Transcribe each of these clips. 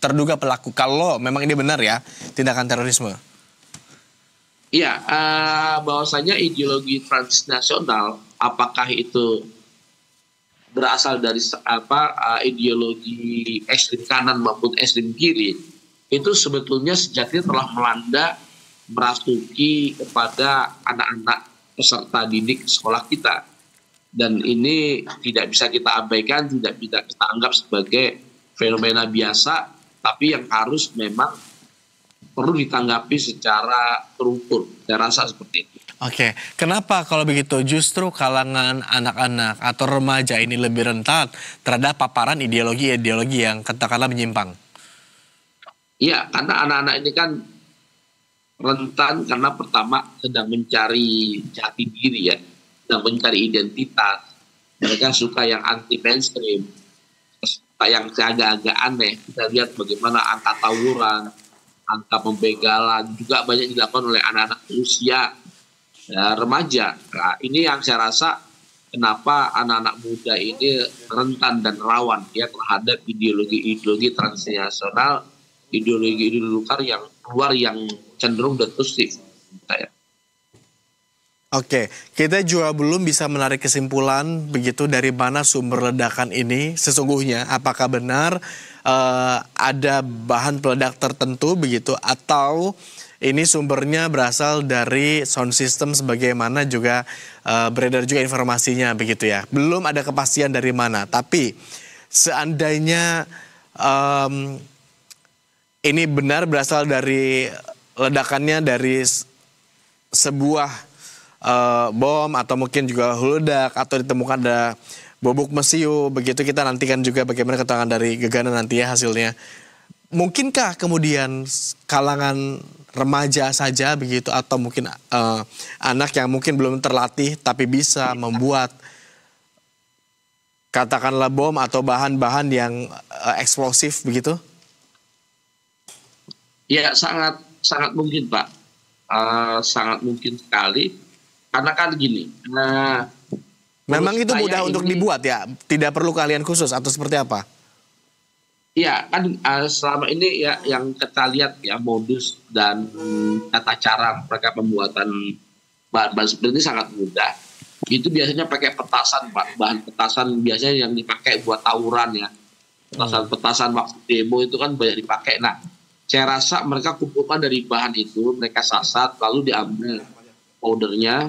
terduga pelaku kalau memang ini benar ya tindakan terorisme? Iya, bahwasanya ideologi transnasional, apakah itu berasal dari ideologi ekstrem kanan maupun ekstrem kiri, itu sebetulnya sejatinya telah melanda merasuki kepada anak-anak peserta didik sekolah kita. Dan ini tidak bisa kita abaikan, tidak bisa kita anggap sebagai fenomena biasa, tapi yang harus memang perlu ditanggapi secara terukur. Saya rasa seperti itu. Oke, kenapa kalau begitu justru kalangan anak-anak atau remaja ini lebih rentan terhadap paparan ideologi-ideologi yang katakanlah menyimpang? Iya, karena anak-anak ini kan rentan karena pertama sedang mencari jati diri ya, sedang mencari identitas. Mereka suka yang anti mainstream, suka yang agak-agak aneh. Kita lihat bagaimana angka tawuran, angka pembegalan juga banyak dilakukan oleh anak-anak usia remaja. Nah, ini yang saya rasa kenapa anak-anak muda ini rentan dan rawan ya terhadap ideologi-ideologi transnasional, ideologi-ideologi yang keluar yang cenderung destruktif. Oke, kita juga belum bisa menarik kesimpulan begitu dari mana sumber ledakan ini sesungguhnya. Apakah benar ada bahan peledak tertentu begitu atau ini sumbernya berasal dari sound system sebagaimana juga beredar juga informasinya begitu ya. Belum ada kepastian dari mana, tapi seandainya ini benar berasal dari ledakannya dari sebuah bom atau mungkin juga huludak atau ditemukan ada bobok mesiu begitu, kita nantikan juga bagaimana keterangan dari Gegana nanti ya hasilnya. Mungkinkah kemudian kalangan remaja saja begitu atau mungkin anak yang mungkin belum terlatih tapi bisa membuat katakanlah bom atau bahan-bahan yang eksplosif begitu? Ya sangat mungkin Pak, sangat mungkin sekali karena kan gini. Memang itu mudah untuk dibuat ya, tidak perlu keahlian khusus atau seperti apa? Iya kan selama ini ya yang kita lihat ya modus dan tata cara mereka pembuatan bahan-bahan seperti ini sangat mudah. Itu biasanya pakai petasan Pak, bahan petasan biasanya yang dipakai buat tawuran ya. Petasan waktu demo itu kan banyak dipakai. Nah, saya rasa mereka kumpulkan dari bahan itu, mereka sasat lalu diambil powdernya,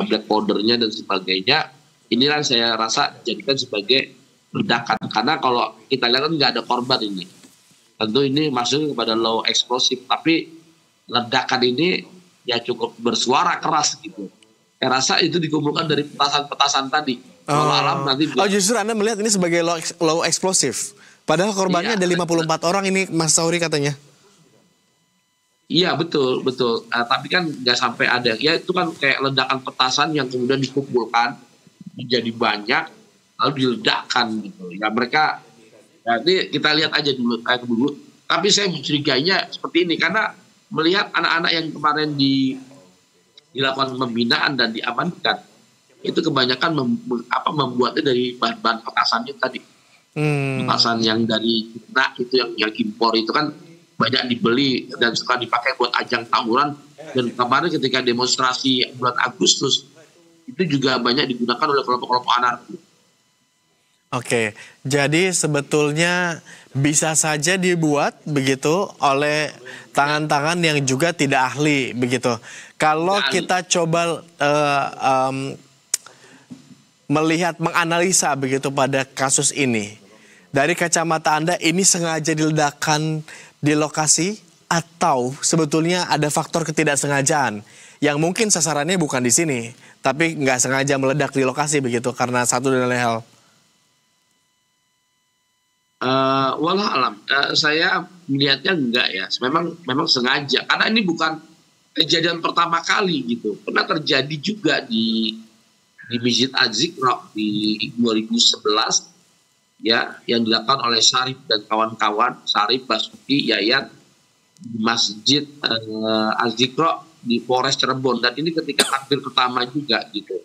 black powdernya dan sebagainya. Inilah saya rasa jadikan sebagai ledakan, karena kalau kita lihat kan nggak ada korban ini. Tentu ini masuk kepada low explosive, tapi ledakan ini ya cukup bersuara keras gitu. Saya rasa itu dikumpulkan dari petasan-petasan tadi. Alam nanti justru Anda melihat ini sebagai low explosive. Padahal korbannya ada 54 orang ini Mas Sauri katanya. Iya betul. Tapi kan nggak sampai ada. Ya itu kan kayak ledakan petasan yang kemudian dikumpulkan menjadi banyak lalu diledakkan gitu. Ya mereka, nanti kita lihat aja dulu. Tapi saya mencurigainya seperti ini karena melihat anak-anak yang kemarin dilakukan pembinaan dan diamankan itu kebanyakan membuatnya dari bahan-bahan petasannya tadi. Petasan yang dari Cina itu yang impor itu kan banyak dibeli dan suka dipakai buat ajang tawuran. Dan kemarin ketika demonstrasi bulan Agustus itu juga banyak digunakan oleh kelompok-kelompok anarkis. Oke, jadi sebetulnya bisa saja dibuat begitu oleh tangan-tangan yang juga tidak ahli begitu. Kalau kita coba melihat, menganalisa begitu pada kasus ini, dari kacamata Anda ini sengaja diledakkan di lokasi atau sebetulnya ada faktor ketidaksengajaan yang mungkin sasarannya bukan di sini, tapi nggak sengaja meledak di lokasi begitu karena satu dan lain hal? Walau alam, saya melihatnya enggak ya. Memang sengaja karena ini bukan kejadian pertama kali gitu. Pernah terjadi juga di Masjid Az-Ziqra di 2011 ya, yang dilakukan oleh Syarif dan kawan-kawan, Syarif, Basuki, Yayat di Masjid Az-Ziqra di Polres Cirebon, dan ini ketika takbir pertama juga gitu.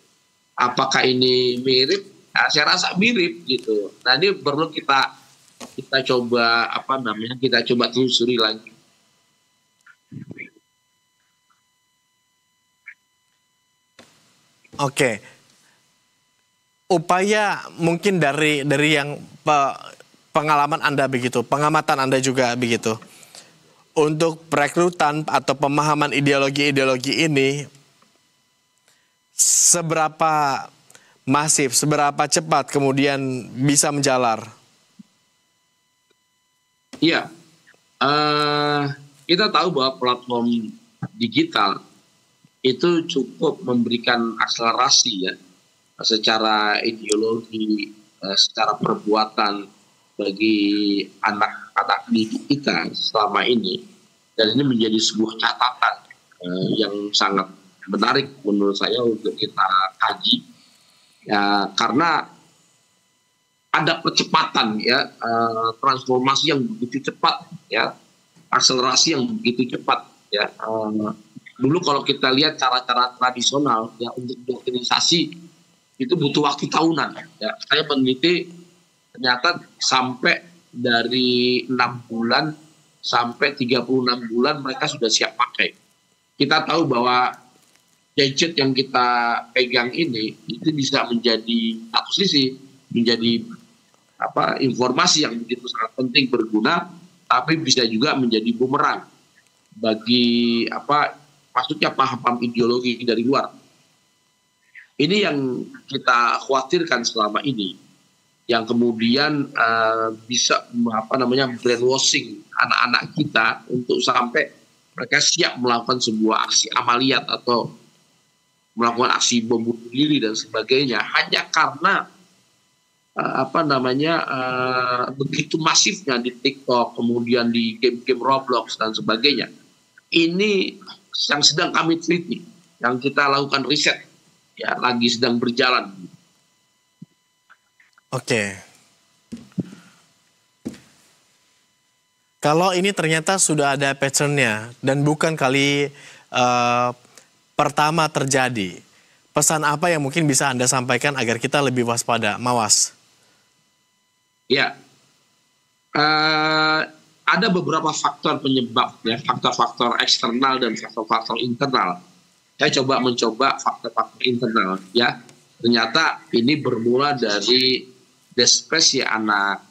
Apakah ini mirip? Nah, saya rasa mirip gitu. Nah, ini perlu kita kita coba kita coba telusuri lagi. Oke. Upaya mungkin dari yang pengalaman Anda begitu, pengamatan Anda juga begitu. Untuk perekrutan atau pemahaman ideologi-ideologi ini, seberapa masif, seberapa cepat kemudian bisa menjalar? Iya, kita tahu bahwa platform digital itu cukup memberikan akselerasi ya, secara ideologi, secara perbuatan bagi anak-anak didik kita selama ini, dan ini menjadi sebuah catatan yang sangat menarik menurut saya untuk kita kaji ya, karena ada percepatan ya, transformasi yang begitu cepat ya, akselerasi yang begitu cepat ya. Dulu kalau kita lihat cara-cara tradisional ya untuk berorganisasi itu butuh waktu tahunan ya. Saya meneliti ternyata sampai dari 6 bulan sampai 36 bulan mereka sudah siap pakai. Kita tahu bahwa gadget yang kita pegang ini itu bisa menjadi satu sisi menjadi informasi yang begitu sangat penting, berguna, tapi bisa juga menjadi bumerang bagi maksudnya paham ideologi dari luar. Ini yang kita khawatirkan selama ini, yang kemudian bisa brainwashing anak-anak kita untuk sampai mereka siap melakukan sebuah aksi amaliyat atau melakukan aksi bom bunuh diri dan sebagainya hanya karena begitu masifnya di TikTok, kemudian di game-game Roblox dan sebagainya. Ini yang sedang kami teliti, yang kita lakukan riset, ya lagi sedang berjalan. Oke. Kalau ini ternyata sudah ada pattern-nya dan bukan kali pertama terjadi, pesan apa yang mungkin bisa Anda sampaikan agar kita lebih waspada, Mawas? Ya, ada beberapa faktor penyebab, ya, faktor-faktor eksternal dan faktor-faktor internal. Saya mencoba faktor-faktor internal, ya. Ternyata ini bermula dari depresi anak,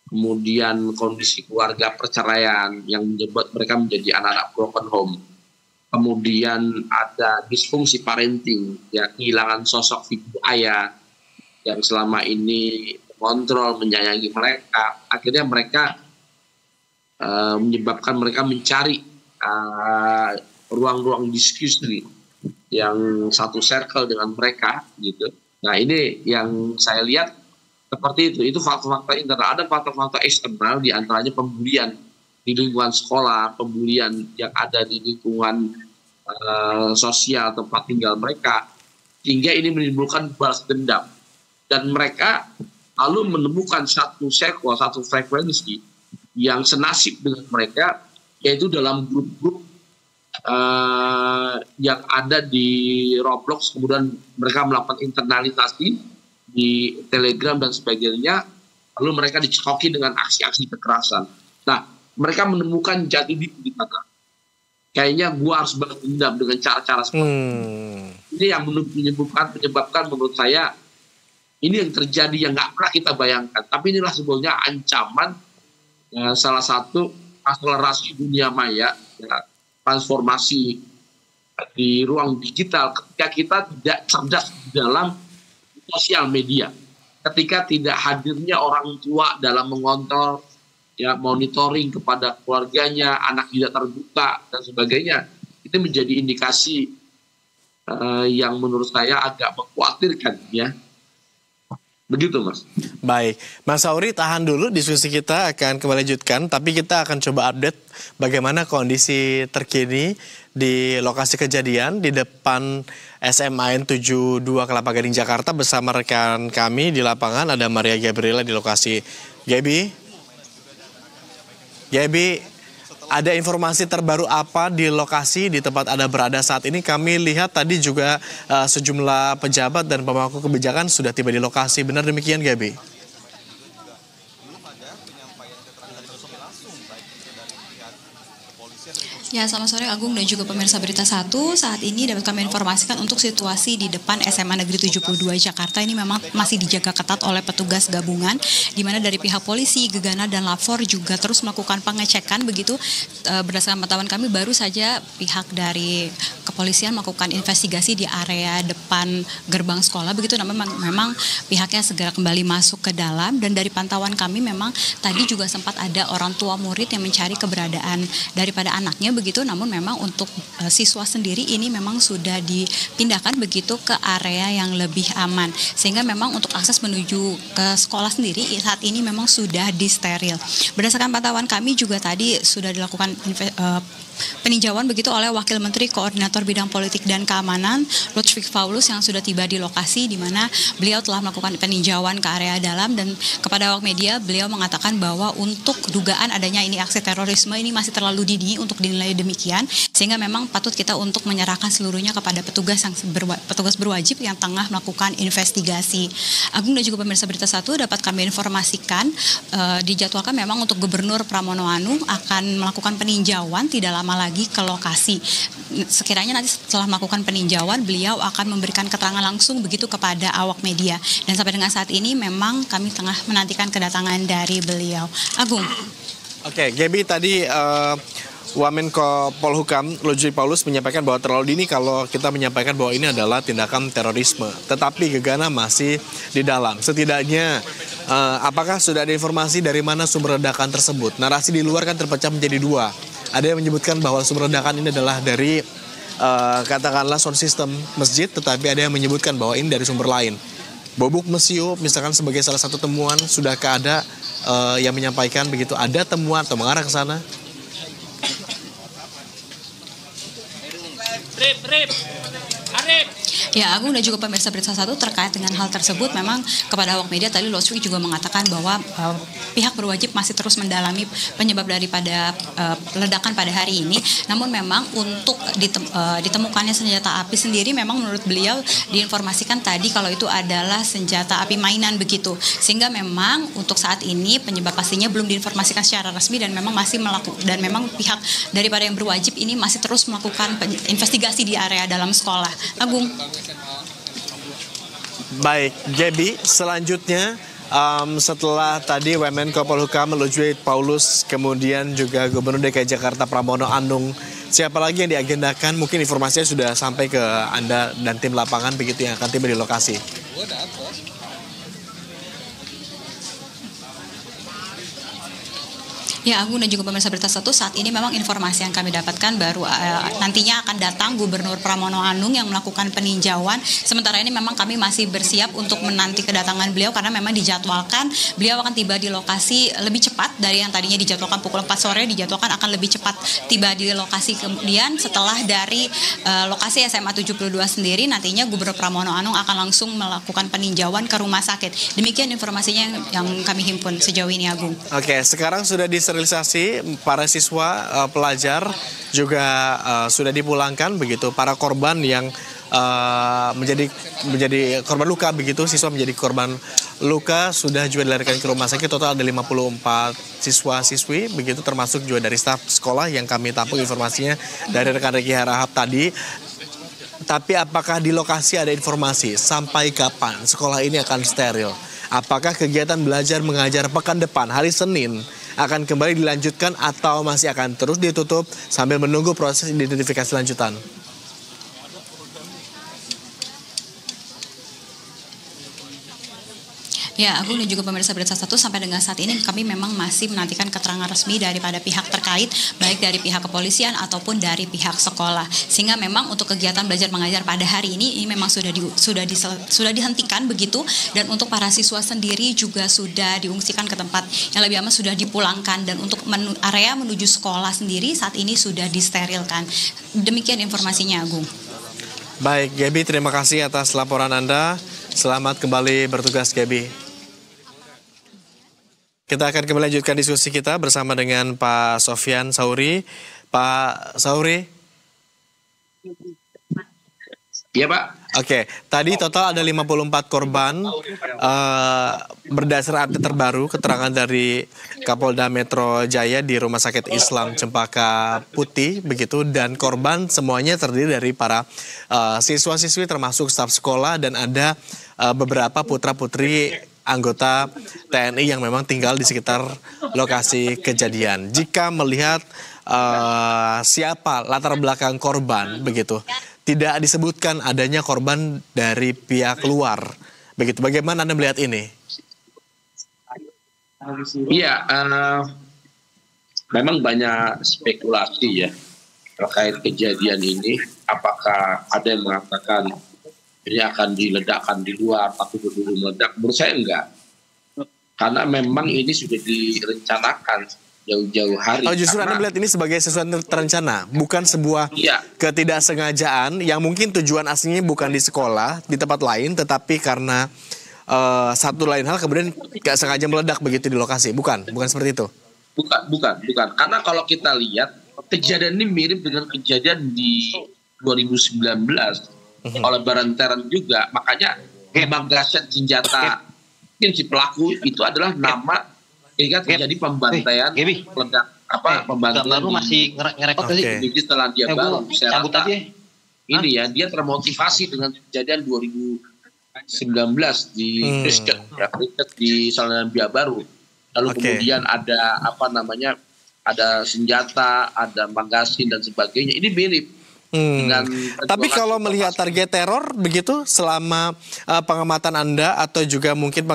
kemudian kondisi keluarga perceraian yang membuat mereka menjadi anak-anak broken home. Kemudian ada disfungsi parenting, ya, kehilangan sosok figur ayah yang selama ini kontrol, menyayangi mereka. Akhirnya mereka menyebabkan mereka mencari ruang-ruang diskusi yang satu circle dengan mereka gitu. Nah, ini yang saya lihat seperti itu faktor-faktor internal. Ada faktor-faktor eksternal, di antaranya pembulian di lingkungan sekolah, pembulian yang ada di lingkungan sosial tempat tinggal mereka, sehingga ini menimbulkan balas dendam, dan mereka lalu menemukan satu circle, satu frekuensi yang senasib dengan mereka, yaitu dalam grup-grup yang ada di Roblox. Kemudian mereka melakukan internalisasi di Telegram dan sebagainya, lalu mereka dicekoki dengan aksi-aksi kekerasan. Nah, mereka menemukan jati diri di sana. Kayaknya gua harus balas dendam dengan cara-cara seperti ini, yang menyebabkan menurut saya ini yang terjadi yang nggak pernah kita bayangkan. Tapi inilah sebetulnya ancaman salah satu akselerasi dunia maya, ya, transformasi di ruang digital ketika kita tidak cerdas di dalam sosial media. Ketika tidak hadirnya orang tua dalam mengontrol, ya, monitoring kepada keluarganya, anak tidak terbuka dan sebagainya. Itu menjadi indikasi yang menurut saya agak mengkhawatirkan, ya. Begitu, Mas. Baik, Mas Sauri, tahan dulu, diskusi kita akan kembali lanjutkan, tapi kita akan coba update bagaimana kondisi terkini di lokasi kejadian di depan SMAN 72 Kelapa Gading Jakarta bersama rekan kami di lapangan, ada Maria Gabriela di lokasi. Gaby, ada informasi terbaru apa di lokasi di tempat Anda berada saat ini? Kami lihat tadi juga sejumlah pejabat dan pemangku kebijakan sudah tiba di lokasi. Benar demikian, Gaby? Ya, selamat sore Agung dan juga pemirsa Berita Satu. Saat ini dapat kami informasikan untuk situasi di depan SMA Negeri 72 Jakarta ini memang masih dijaga ketat oleh petugas gabungan, di mana dari pihak polisi, Gegana dan Lapor juga terus melakukan pengecekan begitu. Berdasarkan pantauan kami baru saja pihak dari kepolisian melakukan investigasi di area depan gerbang sekolah begitu, namun memang pihaknya segera kembali masuk ke dalam, dan dari pantauan kami memang tadi juga sempat ada orang tua murid yang mencari keberadaan daripada anaknya begitu, namun memang untuk siswa sendiri ini memang sudah dipindahkan begitu ke area yang lebih aman, sehingga memang untuk akses menuju ke sekolah sendiri saat ini memang sudah disteril. Berdasarkan pantauan kami juga tadi sudah dilakukan peninjauan begitu oleh Wakil Menteri Koordinator Bidang Politik dan Keamanan Lutfik Paulus yang sudah tiba di lokasi, di mana beliau telah melakukan peninjauan ke area dalam, dan kepada awak media beliau mengatakan bahwa untuk dugaan adanya ini aksi terorisme ini masih terlalu dini untuk dinilai demikian, sehingga memang patut kita untuk menyerahkan seluruhnya kepada petugas berwajib yang tengah melakukan investigasi. Agung dan juga pemirsa Berita Satu, dapat kami informasikan dijadwalkan memang untuk Gubernur Pramono Anung akan melakukan peninjauan tidak lama lagi ke lokasi. Sekiranya nanti setelah melakukan peninjauan, beliau akan memberikan keterangan langsung begitu kepada awak media. Dan sampai dengan saat ini memang kami tengah menantikan kedatangan dari beliau. Agung. Oke, Gaby, tadi Wamenko Polhukam Lutfik Paulus menyampaikan bahwa terlalu dini kalau kita menyampaikan bahwa ini adalah tindakan terorisme. Tetapi Gegana masih di dalam. Setidaknya apakah sudah ada informasi dari mana sumber ledakan tersebut? Narasi di luar kan terpecah menjadi dua. Ada yang menyebutkan bahwa sumber ledakan ini adalah dari katakanlah sound system masjid, tetapi ada yang menyebutkan bahwa ini dari sumber lain. Bobuk Mesiu misalkan sebagai salah satu temuan, sudahkah ada yang menyampaikan begitu, ada temuan atau mengarah ke sana? Ya, Agung dan juga pemirsa Berita Satu, terkait dengan hal tersebut memang kepada awak media tadi Lutfik juga mengatakan bahwa pihak berwajib masih terus mendalami penyebab daripada ledakan pada hari ini. Namun memang untuk ditemukannya senjata api sendiri memang menurut beliau diinformasikan tadi kalau itu adalah senjata api mainan begitu. Sehingga memang untuk saat ini penyebab pastinya belum diinformasikan secara resmi, dan memang masih dan memang pihak daripada yang berwajib ini masih terus melakukan investigasi di area dalam sekolah. Agung. Baik, Gaby, selanjutnya setelah tadi Wamenko Polhukam Lutfik Paulus, kemudian juga Gubernur DKI Jakarta Pramono Anung, siapa lagi yang diagendakan? Mungkin informasinya sudah sampai ke Anda dan tim lapangan begitu yang akan tiba di lokasi. Ya, Agung dan juga pemirsa Berita Satu, saat ini memang informasi yang kami dapatkan baru nantinya akan datang Gubernur Pramono Anung yang melakukan peninjauan. Sementara ini memang kami masih bersiap untuk menanti kedatangan beliau, karena memang dijadwalkan beliau akan tiba di lokasi lebih cepat dari yang tadinya dijadwalkan pukul 4 sore, dijadwalkan akan lebih cepat tiba di lokasi. Kemudian setelah dari lokasi SMA 72 sendiri, nantinya Gubernur Pramono Anung akan langsung melakukan peninjauan ke rumah sakit. Demikian informasinya yang kami himpun sejauh ini, Agung. Oke, sekarang sudah disterilisasi para siswa, pelajar juga sudah dipulangkan begitu. Para korban yang menjadi korban luka begitu, siswa menjadi korban luka sudah juga dilarikan ke rumah sakit. Total ada 54 siswa-siswi begitu, termasuk juga dari staf sekolah yang kami tampung informasinya dari rekan Reki Harahap tadi. Tapi apakah di lokasi ada informasi sampai kapan sekolah ini akan steril? Apakah kegiatan belajar mengajar pekan depan hari Senin akan kembali dilanjutkan atau masih akan terus ditutup sambil menunggu proses identifikasi lanjutan? Ya, Agung dan juga pemirsa Berita Satu, sampai dengan saat ini kami memang masih menantikan keterangan resmi daripada pihak terkait, baik dari pihak kepolisian ataupun dari pihak sekolah. Sehingga memang untuk kegiatan belajar mengajar pada hari ini memang sudah dihentikan begitu, dan untuk para siswa sendiri juga sudah diungsikan ke tempat yang lebih aman, sudah dipulangkan, dan untuk area menuju sekolah sendiri saat ini sudah disterilkan. Demikian informasinya, Agung. Baik, Gaby, terima kasih atas laporan Anda. Selamat kembali bertugas, Gaby. Kita akan kembali lanjutkan diskusi kita bersama dengan Pak Sofyan Sauri. Pak Sauri. Iya Pak. Oke, tadi total ada 54 korban. Berdasar update terbaru, keterangan dari Kapolda Metro Jaya di Rumah Sakit Islam Cempaka Putih, begitu, dan korban semuanya terdiri dari para siswa-siswi termasuk staf sekolah dan ada beberapa putra-putri anggota TNI yang memang tinggal di sekitar lokasi kejadian. Jika melihat siapa latar belakang korban, begitu, tidak disebutkan adanya korban dari pihak luar. Begitu, bagaimana Anda melihat ini? Iya, memang banyak spekulasi ya terkait kejadian ini. Apakah ada yang mengatakan ini akan diledakkan di luar, tapi berburu meledak? Menurut saya enggak. Karena memang ini sudah direncanakan jauh-jauh hari. Oh, justru Anda melihat ini sebagai sesuatu terencana, bukan sebuah ketidaksengajaan yang mungkin tujuan aslinya bukan di sekolah, di tempat lain, tetapi karena satu lain hal kemudian nggak sengaja meledak begitu di lokasi. Bukan seperti itu. Bukan. Karena kalau kita lihat kejadian ini mirip dengan kejadian di 2019 oleh Barenteren juga. Makanya pemangkasan senjata mungkin si pelaku itu adalah nama ketika terjadi pembantaian peledak pembantaian masih ngerekod di Selandia Baru. Saya rasa ini ya, dia termotivasi dengan kejadian 2019 di Kristen di Selandia Baru. Lalu kemudian ada ada senjata, ada magasin dan sebagainya. Ini mirip. Tapi kalau melihat target teror begitu selama pengamatan Anda atau juga mungkin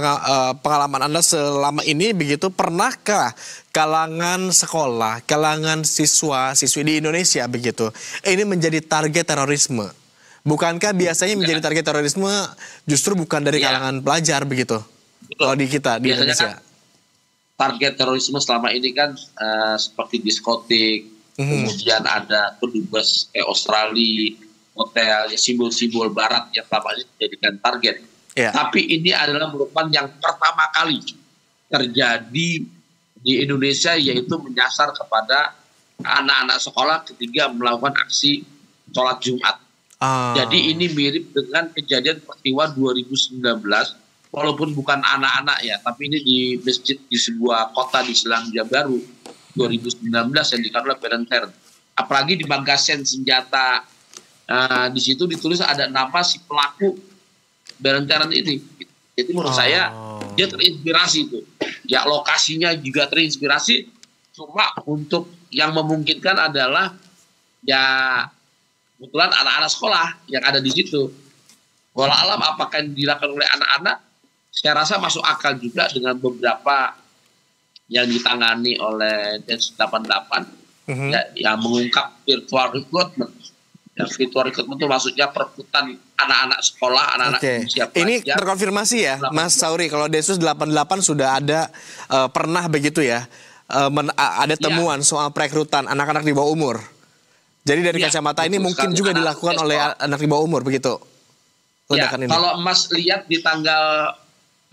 pengalaman Anda selama ini begitu, pernahkah kalangan sekolah, kalangan siswa-siswi di Indonesia begitu ini menjadi target terorisme? Bukankah biasanya menjadi target terorisme justru bukan dari kalangan pelajar begitu? Kalau di kita di Indonesia. Target terorisme selama ini kan seperti diskotik, kemudian ada kedubes kayak Australia, hotel, simbol-simbol barat yang selama ini dijadikan target. Tapi ini adalah merupakan yang pertama kali terjadi di Indonesia, yaitu menyasar kepada anak-anak sekolah ketika melakukan aksi sholat Jumat. Jadi ini mirip dengan kejadian peristiwa 2019, walaupun bukan anak-anak ya, tapi ini di masjid di sebuah kota di Selandia Baru 2019 yang dikatakan oleh Barenteren. Apalagi di magasin senjata di situ ditulis ada nama si pelaku Barenteren ini. Jadi menurut saya dia terinspirasi itu. Ya lokasinya juga terinspirasi. Cuma untuk yang memungkinkan adalah ya kebetulan anak-anak sekolah yang ada di situ. Walau alam apakah yang dilakukan oleh anak-anak, saya rasa masuk akal juga dengan beberapa yang ditangani oleh Densus 88 yang mengungkap virtual recruitment. Ya, virtual recruitment itu maksudnya perekrutan anak-anak sekolah, anak-anak usia pelajar. Ini terkonfirmasi ya, Mas Sauri, kalau Densus 88 sudah ada pernah begitu ya, ada temuan soal perekrutan anak-anak di bawah umur. Jadi dari kacamata ini mungkin juga dilakukan oleh anak di bawah umur begitu. Ledakan ini. Kalau Mas lihat di tanggal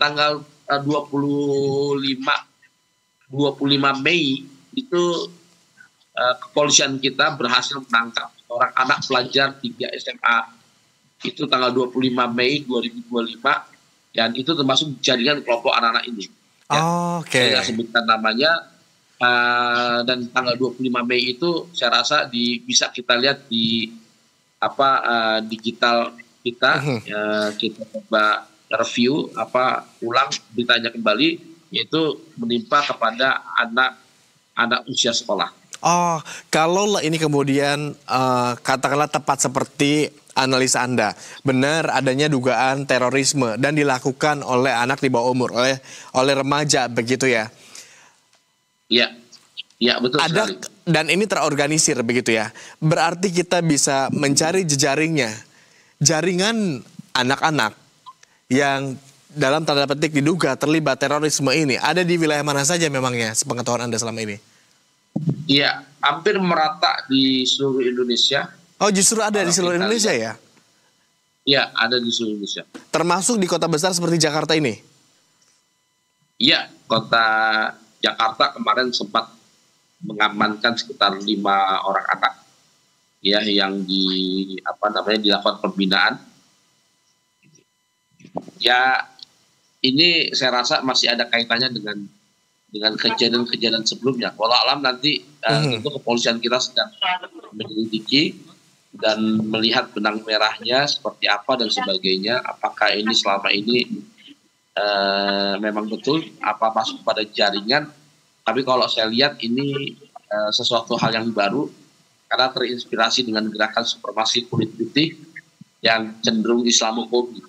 25 Mei itu kepolisian kita berhasil menangkap seorang anak pelajar 3 SMA. Itu tanggal 25 Mei 2025 dan itu termasuk jaringan kelompok anak-anak ini. Saya nggak sebutkan namanya, dan tanggal 25 Mei itu saya rasa bisa kita lihat di digital kita. Kita coba review ulang beritanya kembali, yaitu menimpa kepada anak usia sekolah. Kalau ini kemudian katakanlah tepat seperti analisa Anda, benar adanya dugaan terorisme dan dilakukan oleh anak di bawah umur, oleh remaja begitu ya? Iya betul sekali. Dan ini terorganisir begitu ya? Berarti kita bisa mencari jejaringnya, jaringan anak-anak yang dalam tanda petik diduga terlibat terorisme ini ada di wilayah mana saja memangnya sepengetahuan Anda selama ini? Iya, hampir merata di seluruh Indonesia. Justru ada di seluruh Indonesia ya? Iya, ada di seluruh Indonesia. Termasuk di kota besar seperti Jakarta ini? Iya, kota Jakarta kemarin sempat mengamankan sekitar 5 orang anak. ya yang dilakukan pembinaan. Ya ini saya rasa masih ada kaitannya dengan kejadian-kejadian sebelumnya. Walau alam nanti tentu kepolisian kita sedang menyelidiki dan melihat benang merahnya seperti apa dan sebagainya. Apakah ini selama ini memang betul apa masuk pada jaringan? Tapi kalau saya lihat ini sesuatu hal yang baru karena terinspirasi dengan gerakan supremasi kulit putih yang cenderung Islamofobi.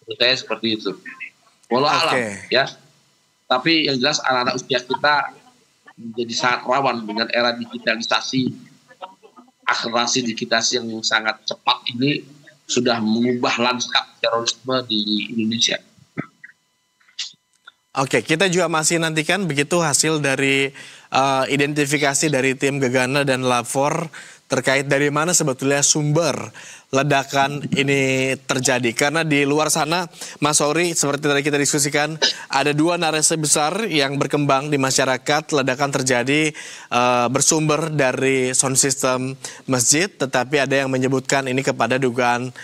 Menurut saya seperti itu. Walau alam ya. Tapi yang jelas anak-anak usia kita menjadi sangat rawan dengan era digitalisasi, akselerasi digitalisasi yang sangat cepat ini sudah mengubah lanskap terorisme di Indonesia. Oke, kita juga masih nantikan begitu hasil dari identifikasi dari tim Gegana dan Lapor terkait dari mana sebetulnya sumber ledakan ini terjadi. Karena di luar sana, Mas Sauri, seperti tadi kita diskusikan, ada dua narasi besar yang berkembang di masyarakat. Ledakan terjadi bersumber dari sound system masjid, tetapi ada yang menyebutkan ini kepada dugaan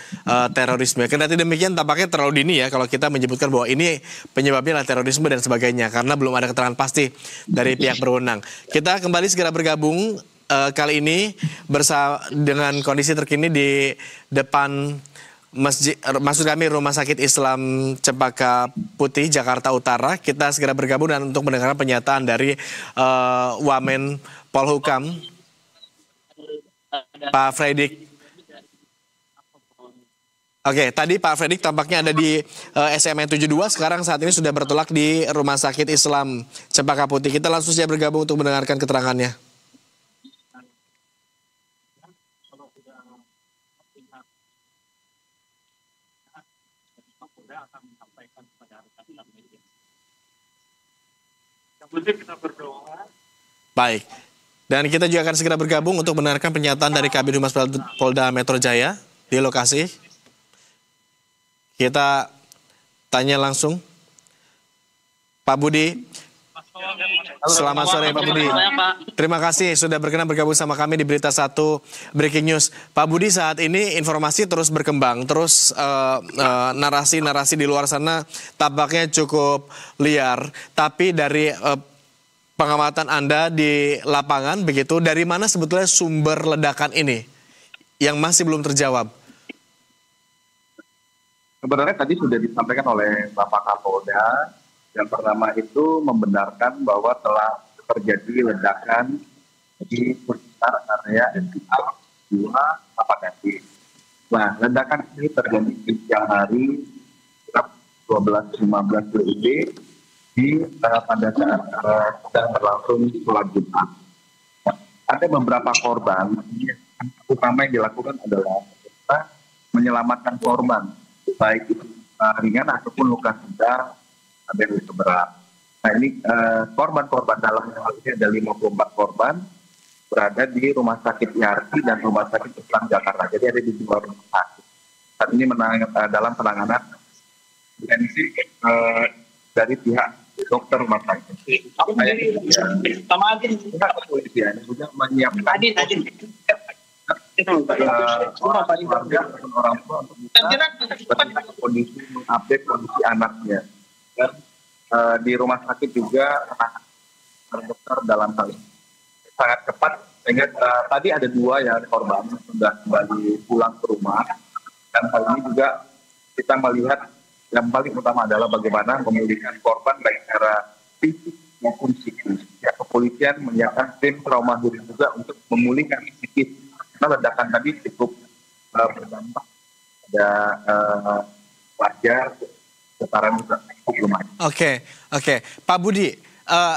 terorisme. Kendati demikian, tampaknya terlalu dini ya kalau kita menyebutkan bahwa ini penyebabnya adalah terorisme dan sebagainya, karena belum ada keterangan pasti dari pihak berwenang. Kita kembali segera bergabung kali ini bersama dengan kondisi terkini di depan masjid, maksud kami Rumah Sakit Islam Cempaka Putih, Jakarta Utara. Kita segera bergabung dan untuk mendengarkan pernyataan dari Wamen Polhukam, Pak Fredrik. Oke, tadi Pak Fredrik tampaknya ada di SMN 72, sekarang saat ini sudah bertolak di Rumah Sakit Islam Cempaka Putih. Kita langsung saja bergabung untuk mendengarkan keterangannya. Baik, dan kita juga akan segera bergabung untuk mendengarkan pernyataan dari Kabid Humas Polda Metro Jaya di lokasi. Kita tanya langsung, Pak Budi. Selamat sore Pak Budi. Terima kasih sudah berkenan bergabung sama kami di Berita 1 Breaking News. Pak Budi, saat ini informasi terus berkembang, terus narasi-narasi di luar sana tampaknya cukup liar. Tapi dari pengamatan Anda di lapangan begitu, dari mana sebetulnya sumber ledakan ini yang masih belum terjawab? Sebenarnya tadi sudah disampaikan oleh Bapak Kapolda. Yang pertama itu membenarkan bahwa telah terjadi ledakan di sekitar area NPA 2 Kapagati. Nah, ledakan ini terjadi di siang hari 12.15 WIB pada saat sedang berlangsung sholat Jumat. Ada beberapa korban, yang utama yang dilakukan adalah kita menyelamatkan korban, baik itu ringan ataupun luka sedang, ada yang berat. Nah ini korban-korban dalam hal ini ada 54 korban berada di Rumah Sakit Yarti dan Rumah Sakit Islam Jakarta. Jadi ada di dua rumah sakit. Saat ini dalam penanganan intensif dari pihak dokter rumah sakit. Pihak kepolisian juga menyiapkan warga dan orang tua untuk bisa kondisi mengupdate kondisi anaknya. Dan di rumah sakit juga dokter dalam hal ini sangat cepat sehingga tadi ada 2 yang korban sudah kembali pulang ke rumah, dan hal ini juga kita melihat yang paling utama adalah bagaimana memulihkan korban baik secara fisik maupun psikis. Ya, kepolisian menyiapkan tim trauma healing juga untuk memulihkan psikis karena ledakan tadi cukup berdampak pada wajar getaran juga cukup lumayan. Oke. Pak Budi,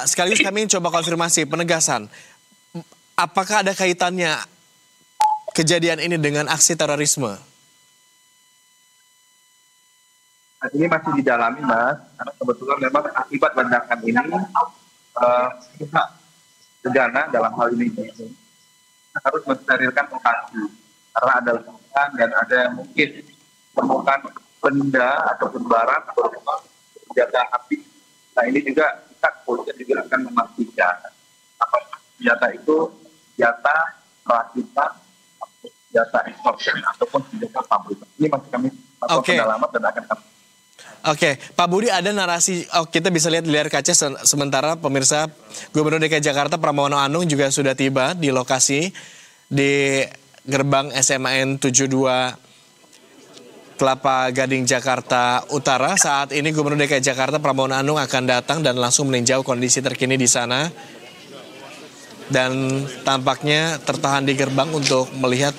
sekaligus kami coba konfirmasi penegasan. Apakah ada kaitannya kejadian ini dengan aksi terorisme? Ini masih didalami, Mas, karena kebetulan memang akibat ledakan ini pihak Gegana dalam hal ini harus mensterilkan lokasi karena ada ledakan dan ada mungkin temukan benda ataupun barang berupa senjata api. Nah ini juga kita kepolisian juga akan memastikan apakah senjata itu senjata rakitan data ekspor ataupun senjata pabrik. Ini masih kami lakukan pendalaman dan akan kami. Oke, Pak Budi, ada narasi, kita bisa lihat di layar kaca sementara pemirsa Gubernur DKI Jakarta Pramono Anung juga sudah tiba di lokasi di gerbang SMAN 72 Kelapa Gading Jakarta Utara. Saat ini Gubernur DKI Jakarta Pramono Anung akan datang dan langsung meninjau kondisi terkini di sana. Dan tampaknya tertahan di gerbang untuk melihat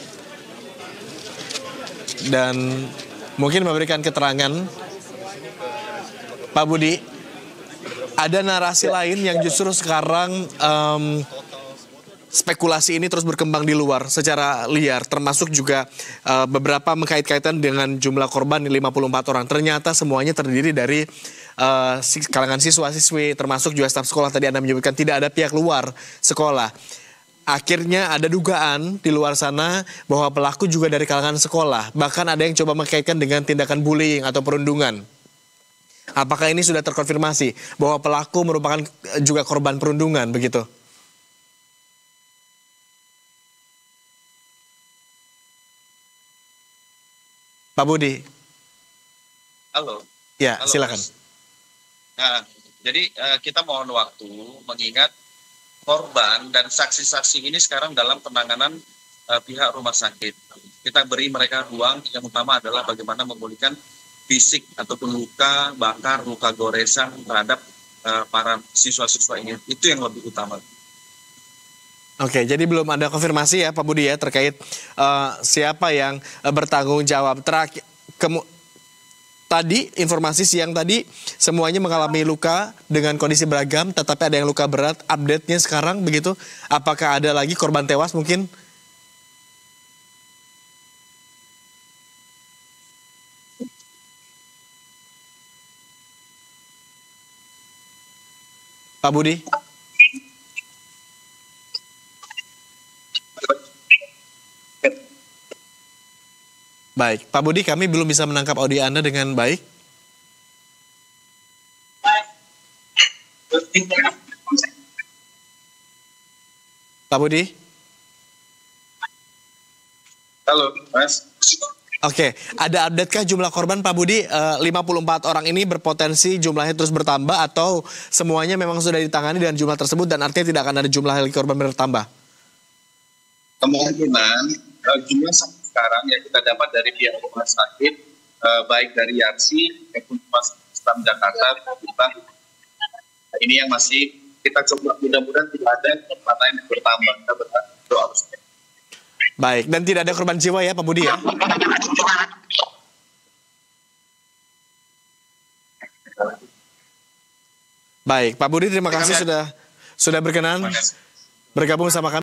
dan mungkin memberikan keterangan. Pak Budi, ada narasi lain yang justru sekarang spekulasi ini terus berkembang di luar secara liar, termasuk juga beberapa mengkait-kaitan dengan jumlah korban 54 orang. Ternyata semuanya terdiri dari kalangan siswa-siswi, termasuk juga staf sekolah. Tadi Anda menyebutkan tidak ada pihak luar sekolah. Akhirnya ada dugaan di luar sana bahwa pelaku juga dari kalangan sekolah. Bahkan ada yang coba mengkaitkan dengan tindakan bullying atau perundungan. Apakah ini sudah terkonfirmasi bahwa pelaku merupakan juga korban perundungan begitu? Pak Budi. Halo. Ya, halo, silakan. Mas. Nah, jadi kita mohon waktu mengingat korban dan saksi-saksi ini sekarang dalam penanganan pihak rumah sakit. Kita beri mereka ruang, yang utama adalah bagaimana memulihkan fisik ataupun luka bakar, luka goresan terhadap para siswa-siswa ini. Itu yang lebih utama. Oke, jadi belum ada konfirmasi ya Pak Budi ya terkait siapa yang bertanggung jawab. Tadi informasi siang tadi semuanya mengalami luka dengan kondisi beragam, tetapi ada yang luka berat. Update-nya sekarang begitu, apakah ada lagi korban tewas mungkin? Pak Budi? Baik, Pak Budi, kami belum bisa menangkap audio Anda dengan baik. Pak Budi? Halo, Mas. Oke, ada update-kah jumlah korban Pak Budi? 54 orang ini berpotensi jumlahnya terus bertambah atau semuanya memang sudah ditangani dengan jumlah tersebut dan artinya tidak akan ada jumlah lagi korban bertambah? Kemungkinan jumlah sekarang yang kita dapat dari pihak rumah sakit, baik dari Yarsi maupun Stam Jakarta, ini yang masih kita coba, mudah-mudahan tidak ada korban lain yang bertambah. Kita berdoa. Baik, dan tidak ada korban jiwa ya Pak Budi ya? Baik, Pak Budi terima kasih sudah berkenan bergabung sama kami.